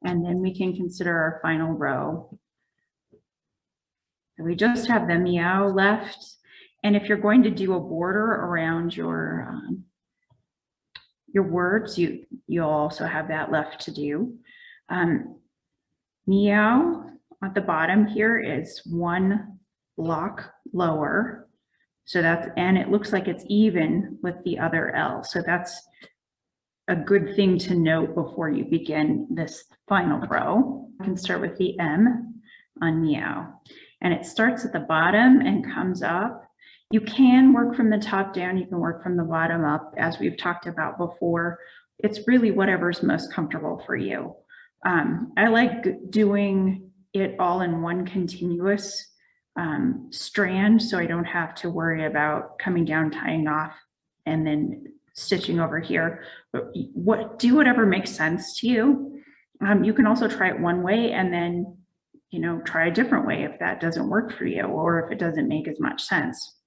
And then we can consider our final row. So we just have the meow left. And if you're going to do a border around your words, you'll also have that left to do. Meow at the bottom here is one block lower. So that's, and it looks like it's even with the other L. So that's a good thing to note before you begin this final row. You can start with the M on meow. And it starts at the bottom and comes up. You can work from the top down, you can work from the bottom up, as we've talked about before. It's really whatever's most comfortable for you. I like doing it all in one continuous strand, so I don't have to worry about coming down, tying off, and then stitching over here. But do whatever makes sense to you. You can also try it one way and then, you know, try a different way if that doesn't work for you, or if it doesn't make as much sense.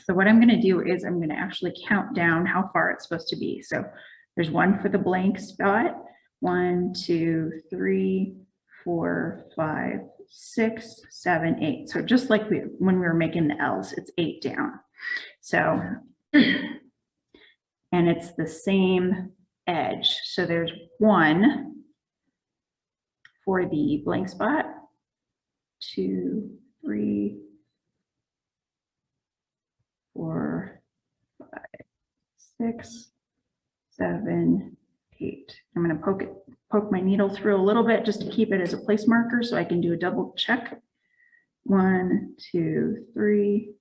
So what I'm going to do is I'm going to actually count down how far it's supposed to be. So there's one for the blank spot. 1, 2, 3, 4, 5, 6, 7, 8. So just like when we were making the L's, it's 8 down. So, and it's the same edge. So there's 1 for the blank spot, 2, 3, 4, 5, 6, 7, 8. I'm going to poke my needle through a little bit just to keep it as a place marker so I can do a double check. 1, 2, 3,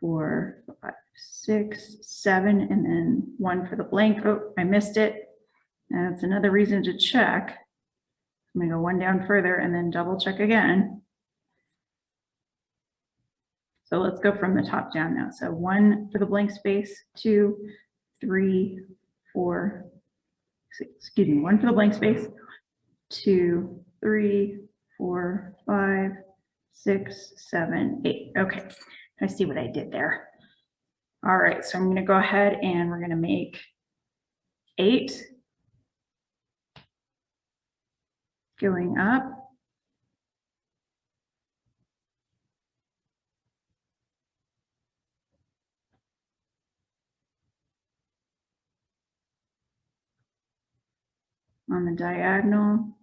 4, 5, 6, 7, and then 1 for the blank. Oh, I missed it. That's another reason to check. I'm going to go 1 down further and then double check again. So let's go from the top down now. So 1 for the blank space, 2, 3, 4, excuse me, 1 for the blank space, 2, 3, 4, 5, 6, 7, 8. Okay, I see what I did there. All right, so I'm going to go ahead and we're going to make 8 going up. On the diagonal.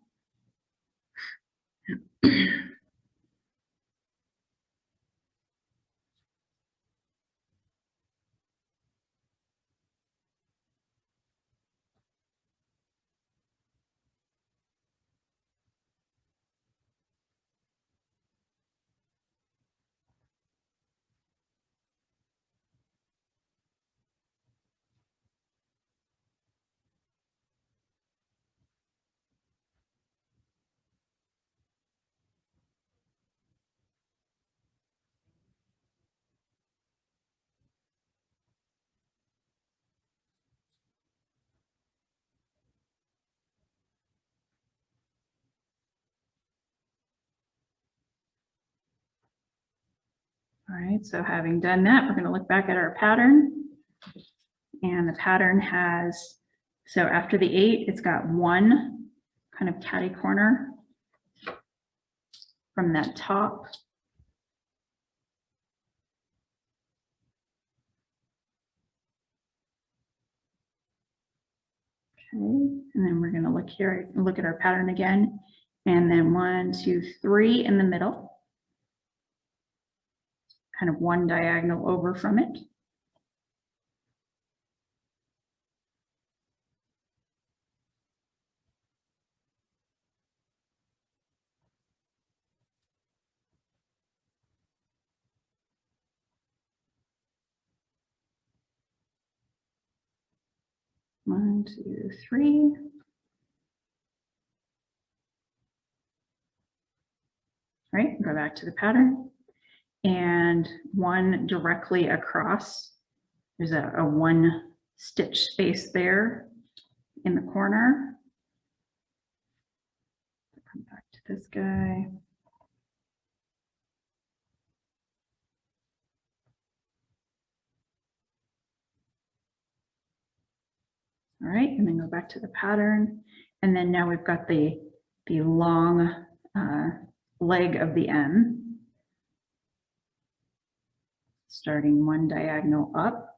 All right, so having done that, we're going to look back at our pattern. And the pattern has, so after the 8, it's got 1 kind of catty corner from that top. Okay, and then we're going to look here, look at our pattern again, and then 1, 2, 3 in the middle. Kind of 1 diagonal over from it. One, 2, 3. All right, go back to the pattern. And 1 directly across. There's a 1 stitch space there in the corner. Come back to this guy. All right, and then go back to the pattern. And then now we've got the the long leg of the M, starting one diagonal up.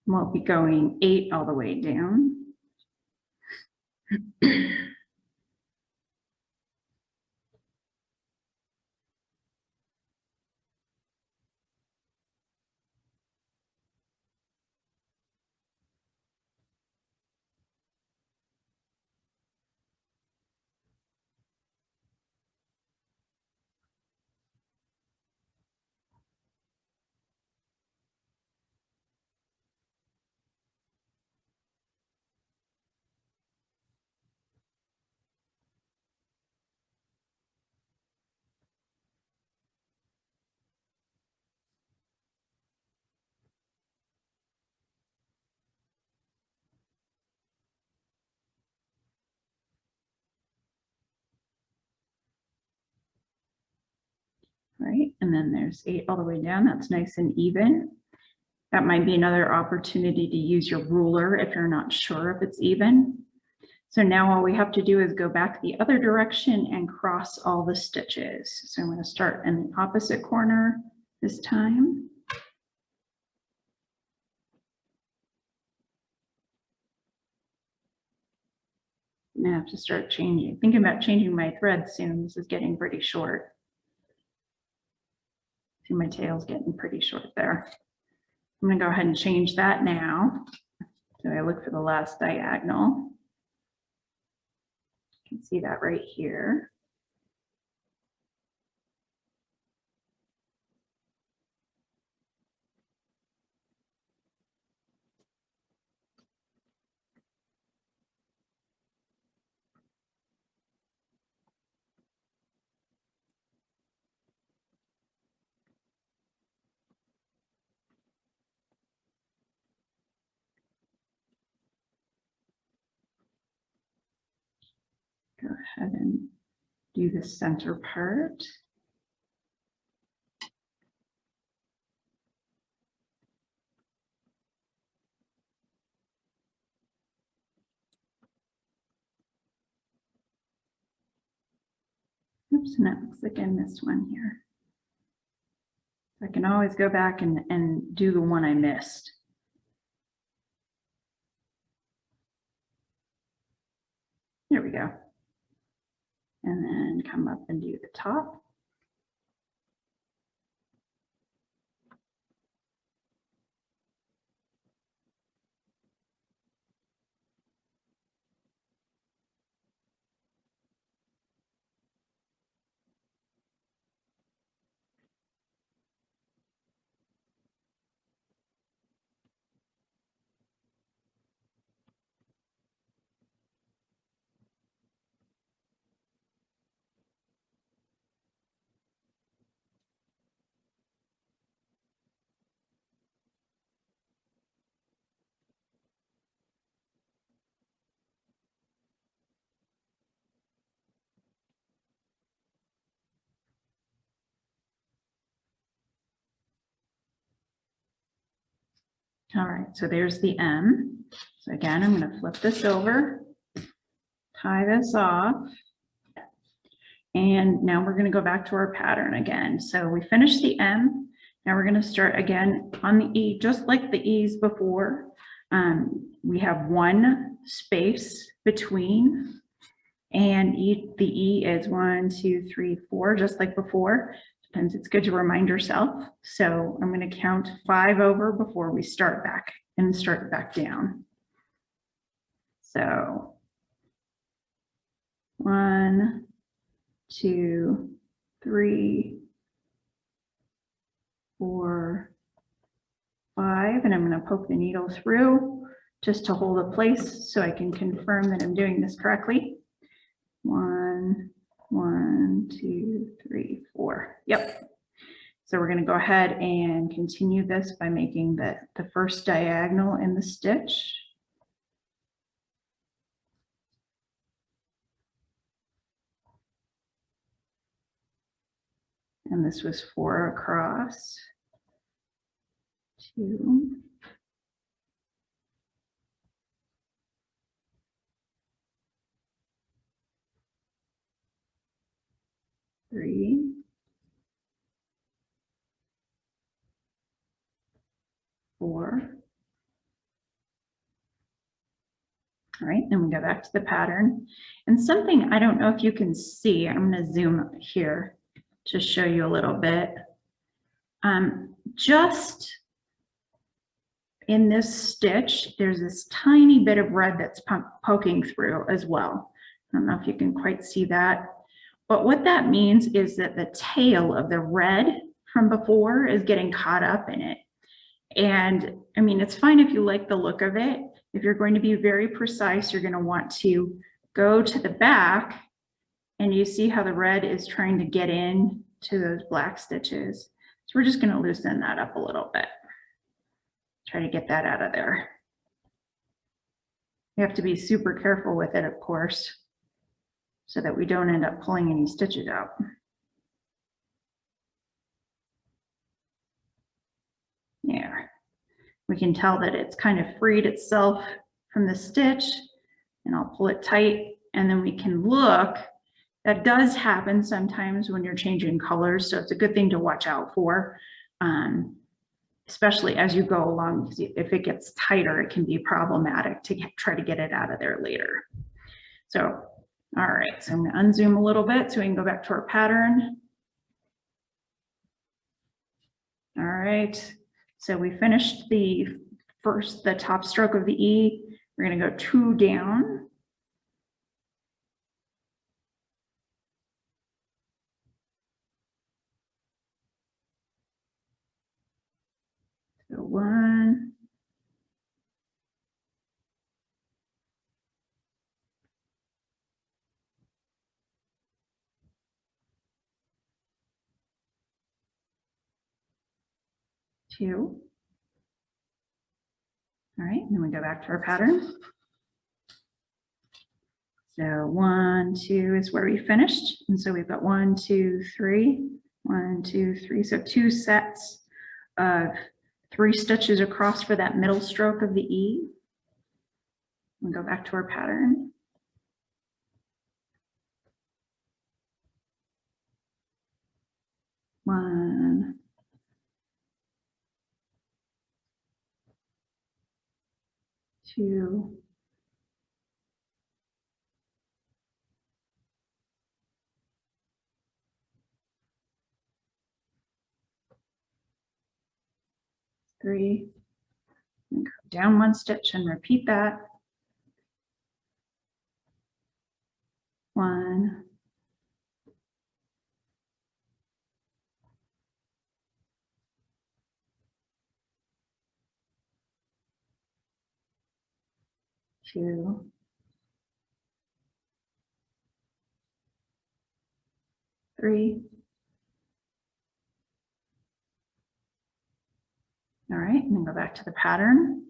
We'll be going 8 all the way down. Right, and then there's 8 all the way down. That's nice and even. That might be another opportunity to use your ruler if you're not sure if it's even. So now all we have to do is go back the other direction and cross all the stitches. So I'm going to start in the opposite corner this time. I have to start thinking about changing my thread soon. This is getting pretty short. See, my tail's getting pretty short there. I'm going to go ahead and change that now. So I look for the last diagonal. You can see that right here. Go ahead and do the center part. Oops, and it looks like I missed one here. I can always go back and do the one I missed. There we go. And then come up and do the top. All right, so there's the M. So again, I'm going to flip this over, tie this off, and now we're going to go back to our pattern again. So we finished the M. Now we're going to start again on the E, just like the E's before. We have one space between, and the E is 1, 2, 3, 4, just like before. Sometimes it's good to remind yourself. So I'm going to count 5 over before we start back and start back down. So 1, 2, 3, 4, 5, and I'm going to poke the needle through just to hold a place so I can confirm that I'm doing this correctly. 1, 1, 2, 3, 4. Yep. So we're going to go ahead and continue this by making the first diagonal in the stitch. And this was 4 across. 2, 3, 4. All right, then we go back to the pattern. And something I don't know if you can see, I'm going to zoom here to show you a little bit. Just in this stitch, there's this tiny bit of red that's poking through as well. I don't know if you can quite see that. But what that means is that the tail of the red from before is getting caught up in it. And I mean, it's fine if you like the look of it. If you're going to be very precise, you're going to want to go to the back and you see how the red is trying to get in to those black stitches. So we're just going to loosen that up a little bit. Try to get that out of there. You have to be super careful with it, of course, so that we don't end up pulling any stitches out. Yeah, we can tell that it's kind of freed itself from the stitch, and I'll pull it tight, and then we can look. That does happen sometimes when you're changing colors, so it's a good thing to watch out for, especially as you go along, because if it gets tighter, it can be problematic to try to get it out of there later. So, all right, so I'm going to unzoom a little bit so we can go back to our pattern. All right, so we finished the top stroke of the E. We're going to go 2 down. So 1, 2. All right, and then we go back to our pattern. So 1, 2 is where we finished. And so we've got 1, 2, 3, 1, 2, 3. So 2 sets of 3 stitches across for that middle stroke of the E. And go back to our pattern. One, 2, 3. And go down 1 stitch and repeat that. 1, 2, 3. All right, and then go back to the pattern.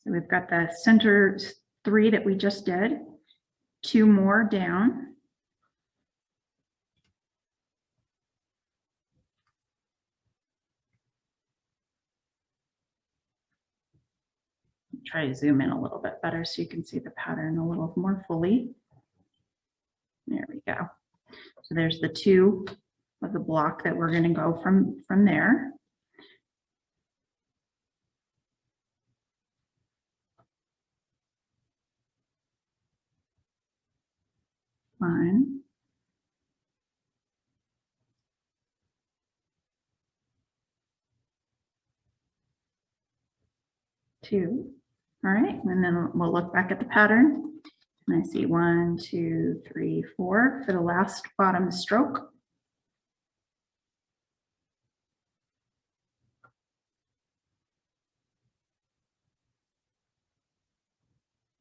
So we've got the center 3 that we just did, 2 more down. Try to zoom in a little bit better so you can see the pattern a little more fully. There we go. So there's the 2 of the block that we're going to go from there. One, 2. All right, and then we'll look back at the pattern. And I see 1, 2, 3, 4 for the last bottom stroke.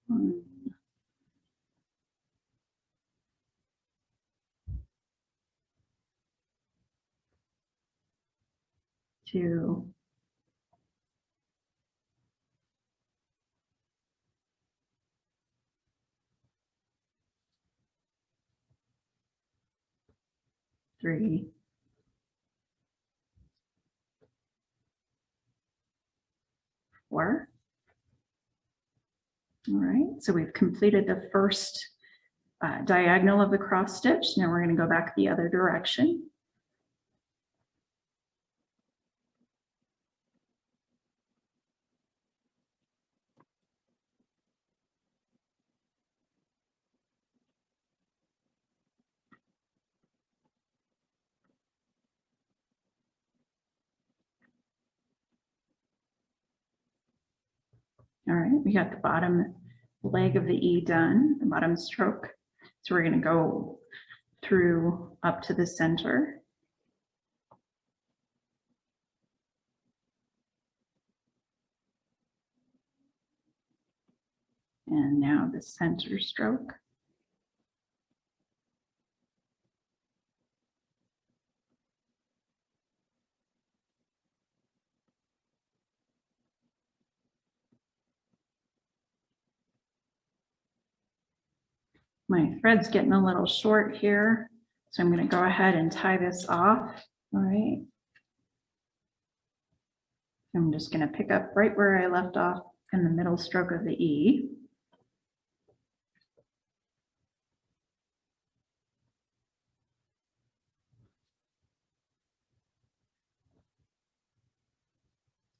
One, 2, 3, 4. All right, so we've completed the first diagonal of the cross stitch. Now we're going to go back the other direction. All right, we got the bottom leg of the E done, the bottom stroke. So we're going to go through up to the center. And now the center stroke. My thread's getting a little short here, so I'm going to go ahead and tie this off. All right. I'm just going to pick up right where I left off in the middle stroke of the E.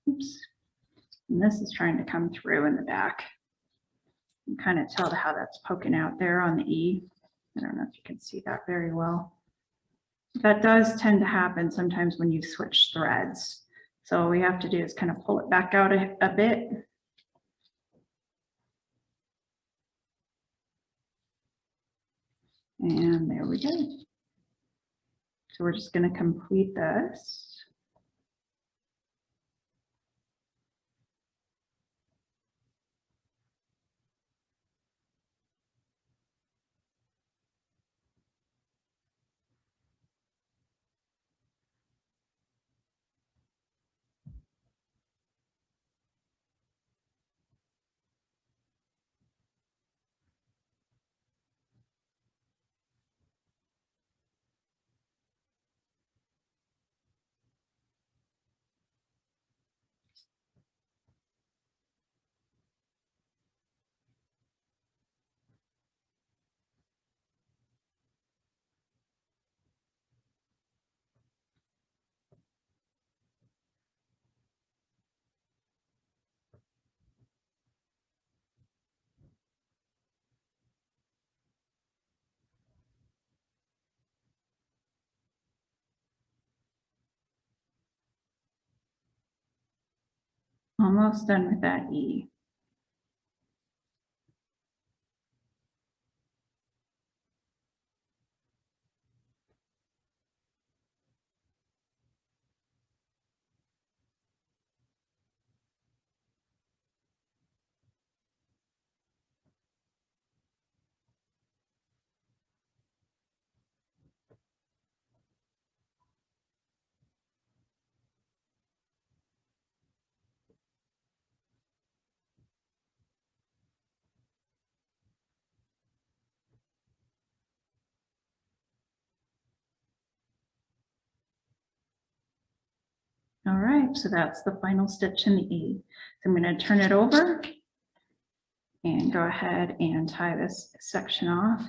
Oops. And this is trying to come through in the back. You can kind of tell how that's poking out there on the E. I don't know if you can see that very well. That does tend to happen sometimes when you switch threads. So all we have to do is kind of pull it back out a bit. And there we go. So we're just going to complete this. Almost done with that E. All right, so that's the final stitch in the E. So I'm going to turn it over and go ahead and tie this section off.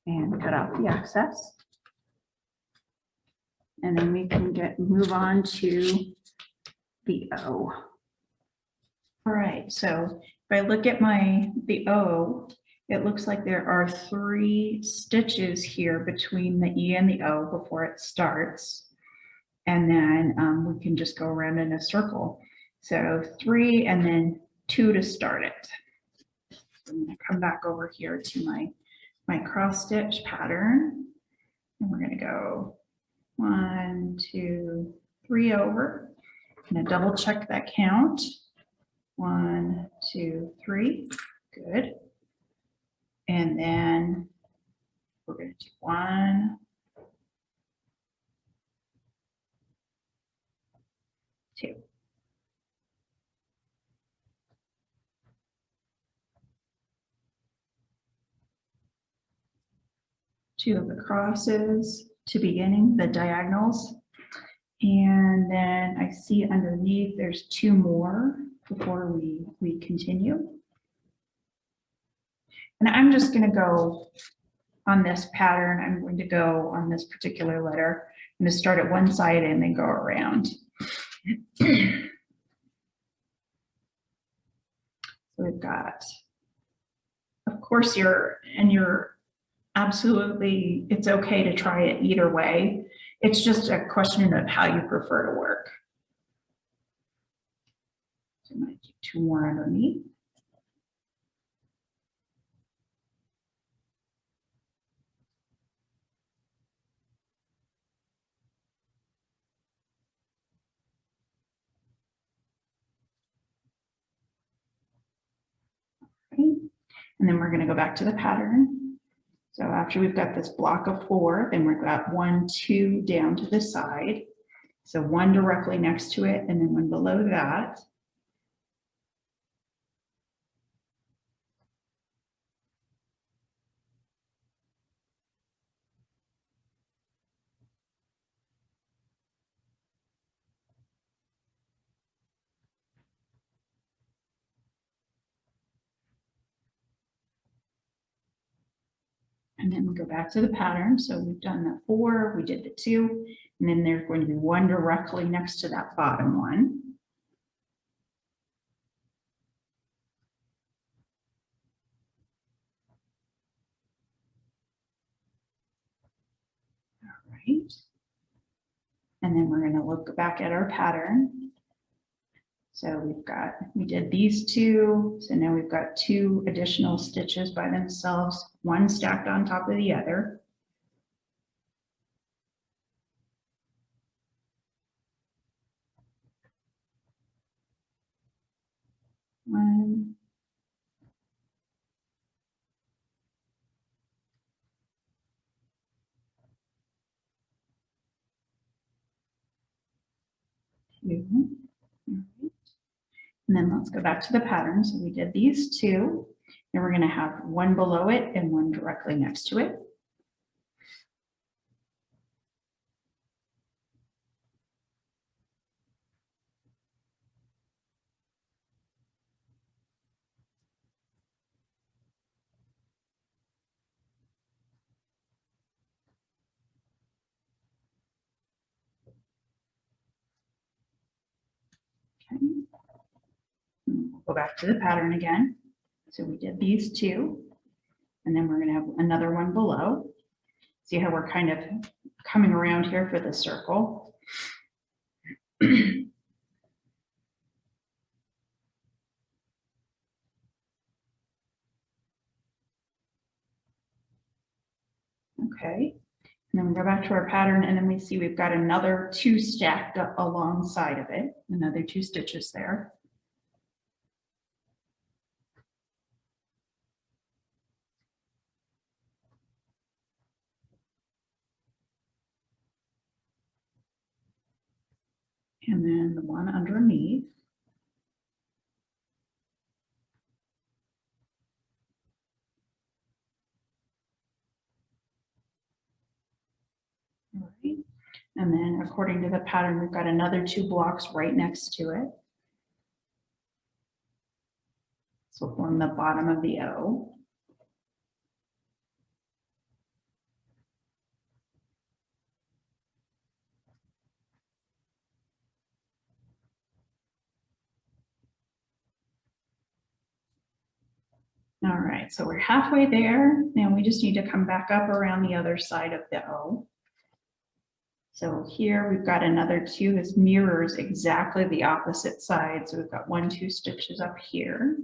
And cut off the excess. And then we can move on to the O. All right, so if I look at the O, it looks like there are 3 stitches here between the E and the O before it starts. And then we can just go around in a circle. So 3 and then 2 to start it. So I'm going to come back over here to my cross stitch pattern. And we're going to go 1, 2, 3 over. I'm going to double check that count. 1, 2, 3. Good. And then we're going to do 1, 2. . two of the crosses to beginning, the diagonals. And then I see underneath there's two more before we continue. And I'm just going to go on this pattern. I'm going to go on this particular letter. I'm going to start at one side and then go around. So we've got, of course, you're absolutely, it's okay to try it either way. It's just a question of how you prefer to work. So I'm going to do two more underneath. Okay. And then we're going to go back to the pattern. So after we've got this block of 4, then we've got 1, 2 down to the side. So one directly next to it, and then one below that. And then we go back to the pattern. So we've done the 4, we did the 2, and then there's going to be one directly next to that bottom one. All right. And then we're going to look back at our pattern. So we did these 2. So now we've got 2 additional stitches by themselves, one stacked on top of the other. One. Two. All right. And then let's go back to the pattern. So we did these 2, and we're going to have one below it and one directly next to it. Okay. We'll go back to the pattern again. So we did these 2, and then we're going to have another one below. See how we're kind of coming around here for the circle. Okay, and then we go back to our pattern, and then we see we've got another 2 stacked up alongside of it, another 2 stitches there. And then the one underneath. All right. And then according to the pattern, we've got another 2 blocks right next to it. This will form the bottom of the O. All right, so we're halfway there. Now we just need to come back up around the other side of the O. So here we've got another 2. This mirrors exactly the opposite side. So we've got 1, 2 stitches up here.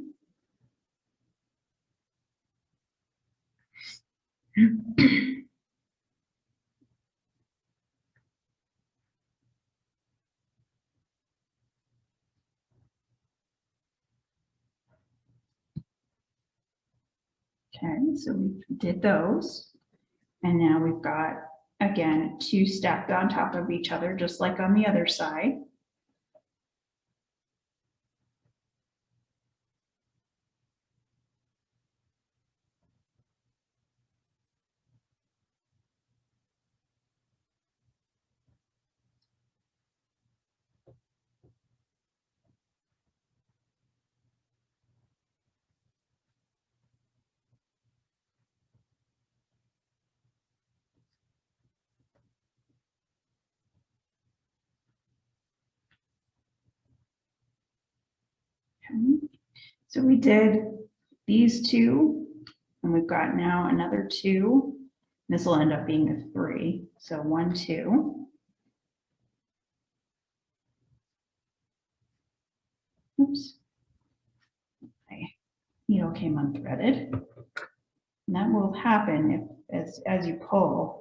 Okay, so we did those. And now we've got, again, 2 stacked on top of each other, just like on the other side. Okay. So we did these two, and we've got now another two. This will end up being a 3. So 1, 2. Oops. My needle came unthreaded. And that will happen if, as you pull.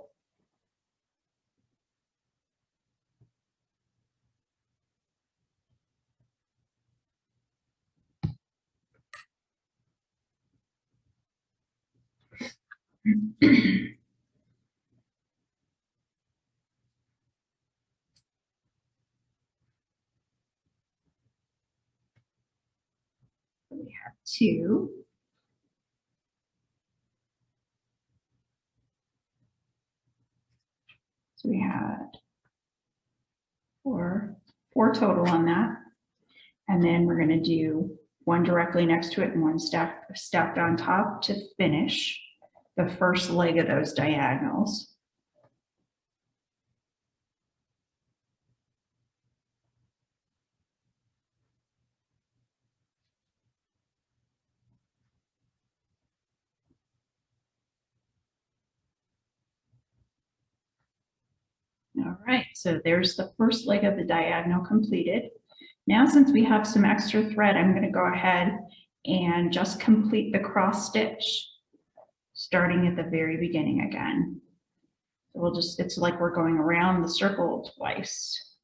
We have 2. So we had four total on that. And then we're going to do one directly next to it and one stacked on top to finish the first leg of those diagonals. All right, so there's the first leg of the diagonal completed. Now, since we have some extra thread, I'm going to go ahead and just complete the cross stitch, starting at the very beginning again. So we'll just, it's like we're going around the circle twice.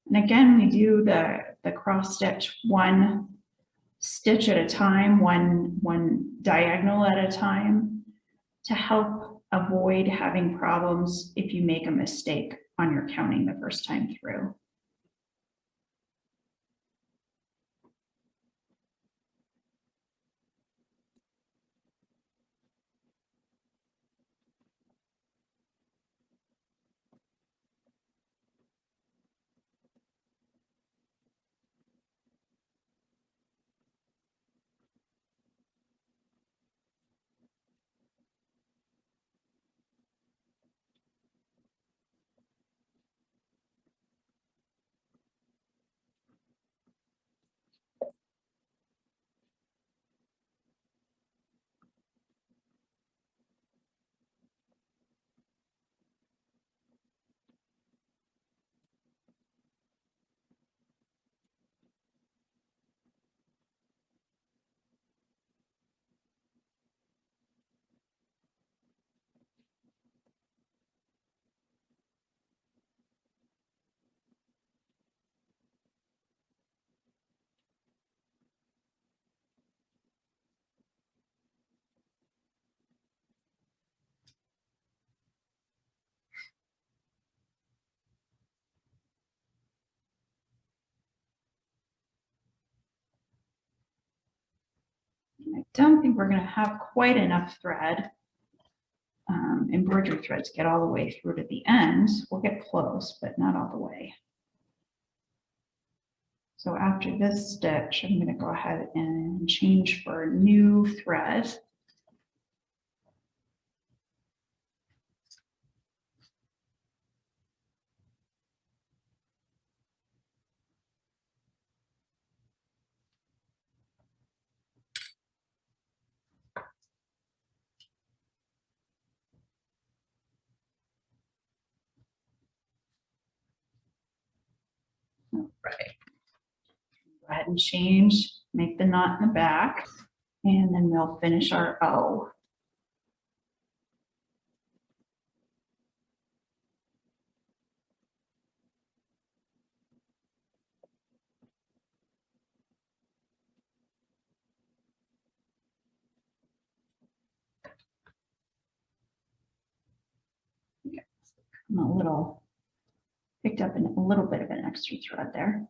And again, we do the cross stitch one stitch at a time, one diagonal at a time, to help avoid having problems if you make a mistake on your counting the first time through. I don't think we're going to have quite enough thread, embroidery thread, to get all the way through to the end. We'll get close, but not all the way. So after this stitch, I'm going to go ahead and change for a new thread. All right. Go ahead and change, make the knot in the back, and then we'll finish our O. I'm a little, picked up a little bit of an extra thread there.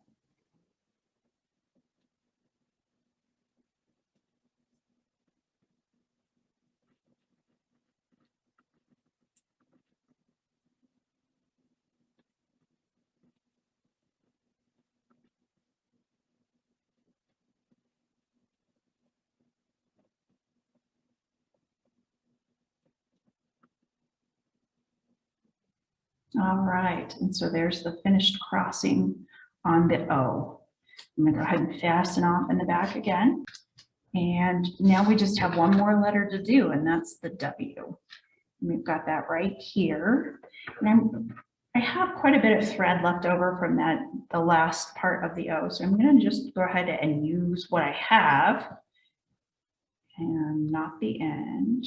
All right, and so there's the finished crossing on the O. I'm gonna go ahead and fasten off in the back again. And now we just have one more letter to do, and that's the W. And we've got that right here. And I have quite a bit of thread left over from the last part of the O. So I'm gonna just go ahead and use what I have and knot the end.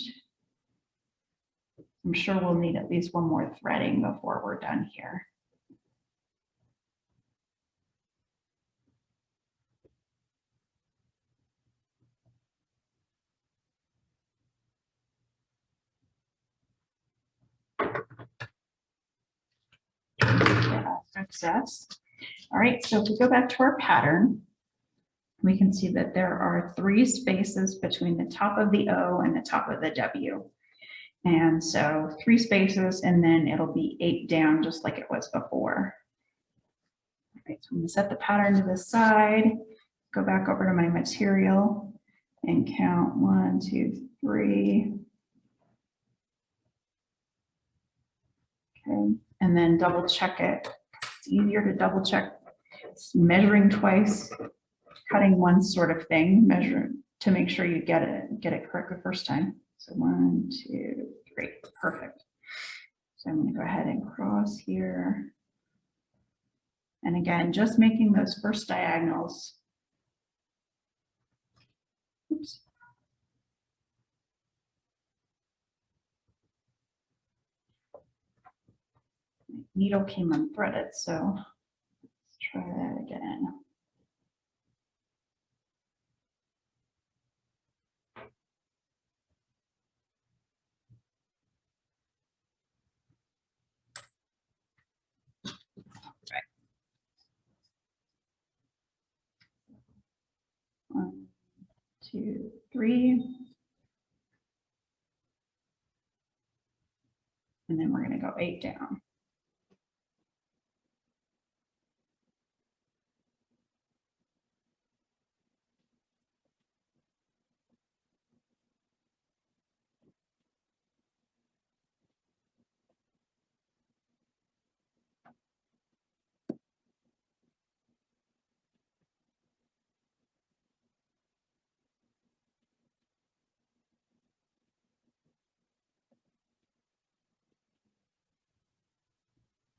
I'm sure we'll need at least one more threading before we're done here. Excess. All right, so if we go back to our pattern, we can see that there are 3 spaces between the top of the O and the top of the W. And so 3 spaces, and then it'll be 8 down just like it was before. All right, so I'm gonna set the pattern to the side, go back over to my material and count 1, 2, 3. Okay, and then double check it. It's easier to double check. It's measuring twice, cutting once sort of thing, measure to make sure you get it correct the first time. So 1, 2, 3, perfect. So I'm gonna go ahead and cross here. And again, just making those first diagonals. Oops. My needle came unthreaded, so let's try that again. Okay. 1, 2, 3. And then we're going to go 8 down.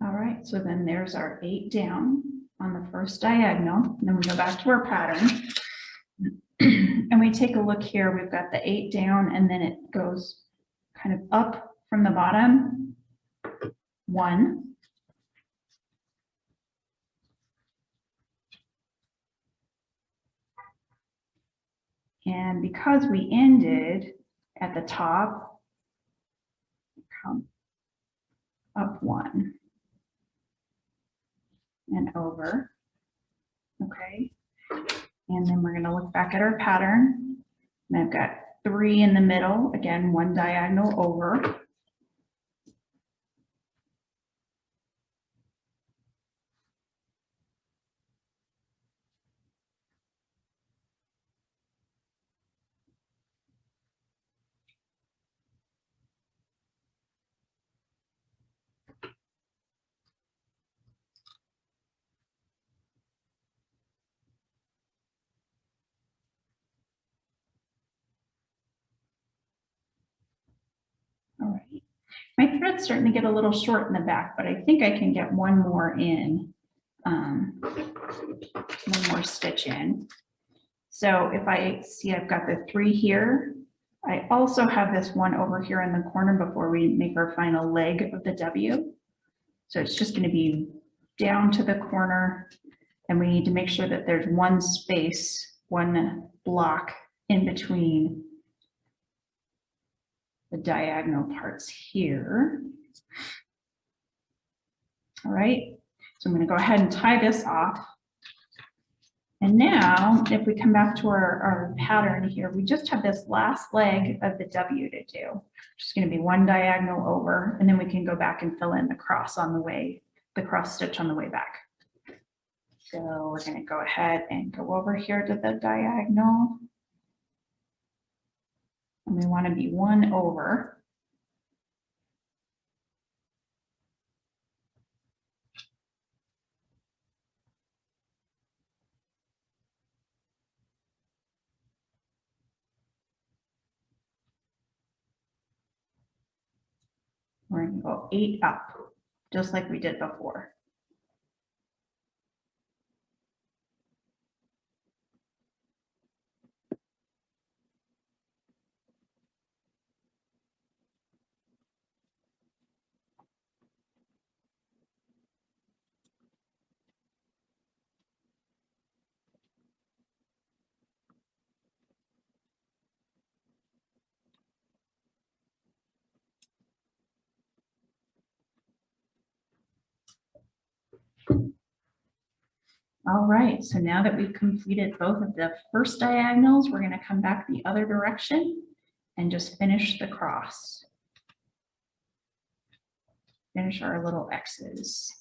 All right, so then there's our 8 down on the first diagonal. And then we go back to our pattern. And we take a look here, we've got the 8 down, and then it goes kind of up from the bottom, 1. And because we ended at the top, come up 1 and over, okay? And then we're gonna look back at our pattern. And I've got 3 in the middle, again, 1 diagonal over. All right, my thread's starting to get a little short in the back, but I think I can get one more in, one more stitch in. So if I see I've got the 3 here, I also have this one over here in the corner before we make our final leg of the W. So it's just going to be down to the corner, and we need to make sure that there's 1 space, 1 block in between the diagonal parts here. All right, so I'm going to go ahead and tie this off. And now if we come back to our pattern here, we just have this last leg of the W to do. Just going to be 1 diagonal over, and then we can go back and fill in the cross on the way, the cross stitch on the way back. So we're going to go ahead and go over here to the diagonal. And we want to be 1 over. we're going to go 8 up, just like we did before. All right, so now that we've completed both of the first diagonals, we're going to come back the other direction and just finish the cross. Finish our little X's.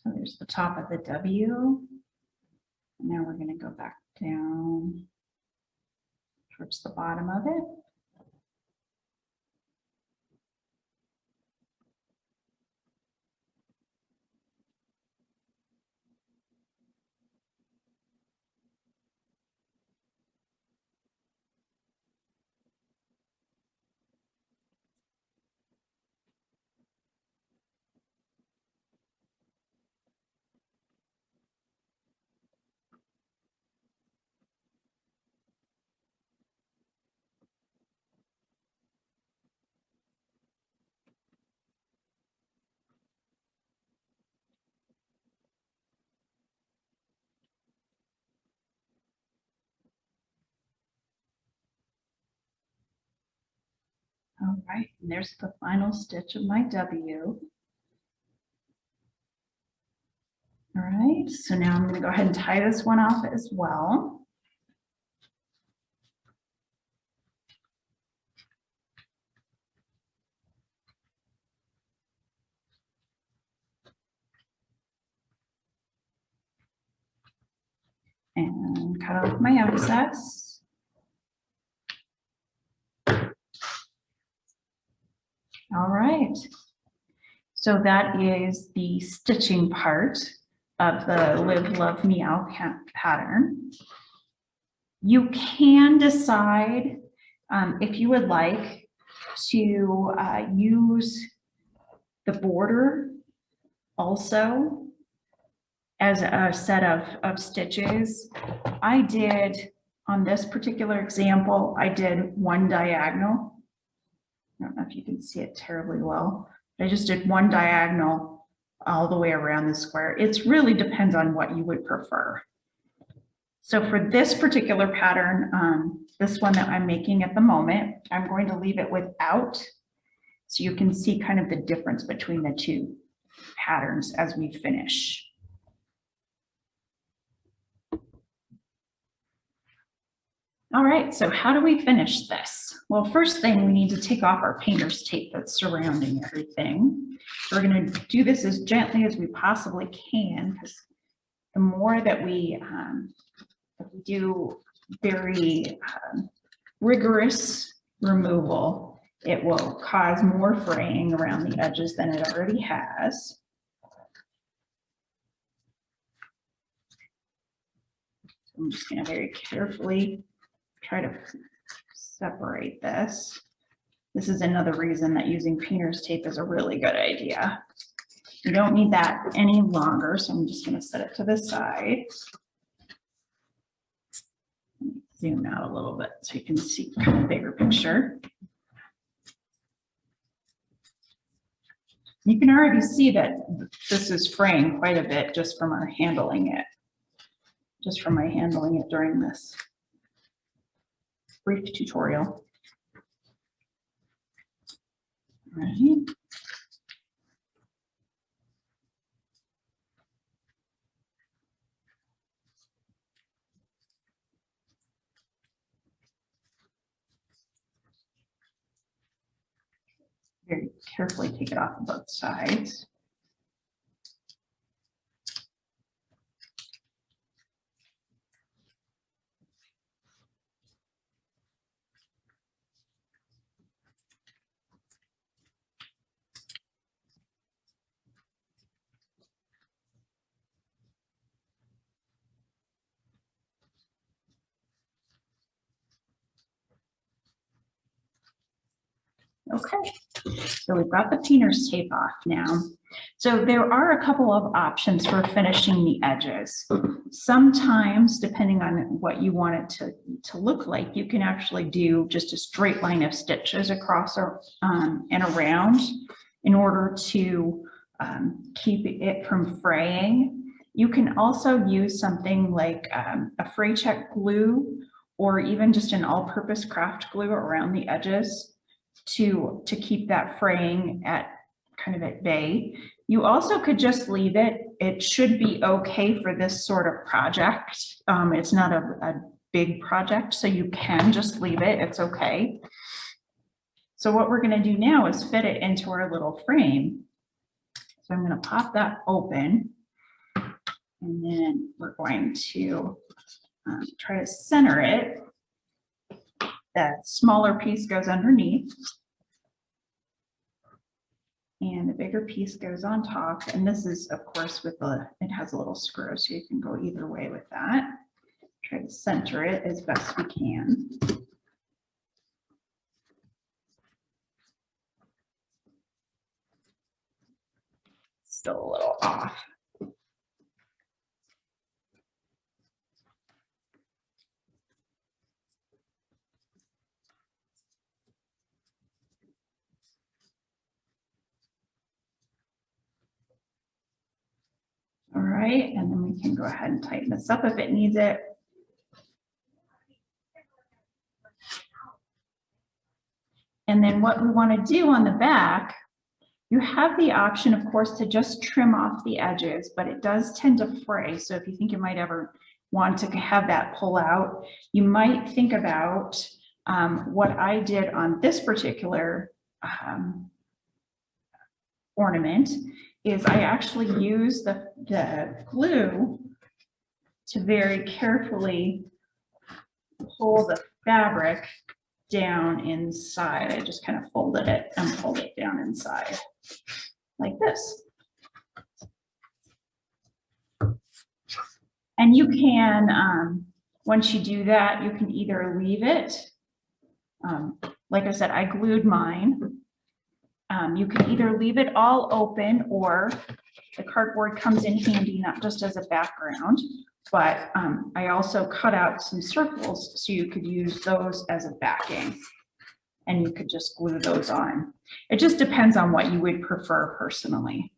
So there's the top of the W. Now we're going to go back down towards the bottom of it. All right, and there's the final stitch of my W. All right, so now I'm going to go ahead and tie this one off as well. And cut off my excess. All right, so that is the stitching part of the Live, Love, Meow pattern. You can decide if you would like to use the border also as a set of stitches. I did, on this particular example, I did one diagonal. I don't know if you can see it terribly well. I just did one diagonal all the way around the square. It really depends on what you would prefer. So for this particular pattern, this one that I'm making at the moment, I'm going to leave it without, so you can see kind of the difference between the two patterns as we finish. All right, so how do we finish this? Well, first thing, we need to take off our painter's tape that's surrounding everything. So we're going to do this as gently as we possibly can, because the more that we do very rigorous removal, it will cause more fraying around the edges than it already has. So I'm just going to very carefully try to separate this. This is another reason that using painter's tape is a really good idea. You don't need that any longer, so I'm just going to set it to the side. Zoom out a little bit so you can see kind of bigger picture. You can already see that this is fraying quite a bit just from our handling it, just from my handling it during this. brief tutorial. All right. Very carefully take it off of both sides. Okay, so we've got the painter's tape off now. So there are a couple of options for finishing the edges. Sometimes, depending on what you want it to look like, you can actually do just a straight line of stitches across and around in order to keep it from fraying. You can also use something like a fray check glue or even just an all-purpose craft glue around the edges to keep that fraying at kind of at bay. You also could just leave it. It should be okay for this sort of project. It's not a big project, so you can just leave it. It's okay. So what we're going to do now is fit it into our little frame. So I'm going to pop that open, and then we're going to try to center it. That smaller piece goes underneath, and the bigger piece goes on top. And this is, of course, with it has a little screw, so you can go either way with that. Try to center it as best we can. Still a little off. All right, and then we can go ahead and tighten this up if it needs it. And then what we want to do on the back, you have the option, of course, to just trim off the edges, but it does tend to fray. So if you think you might ever want to have that pull out, you might think about what I did on this particular ornament is I actually use the glue to very carefully pull the fabric down inside. I just kind of folded it and pulled it down inside like this. And you can, once you do that, you can either leave it. Like I said, I glued mine. You can either leave it all open, or the cardboard comes in handy, not just as a background, but I also cut out some circles so you could use those as a backing, and you could just glue those on. It just depends on what you would prefer personally.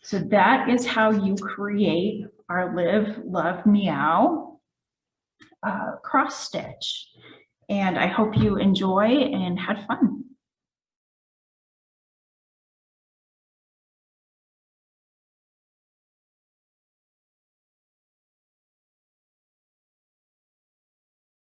So that is how you create our Live, Love, Meow cross stitch. And I hope you enjoy and had fun.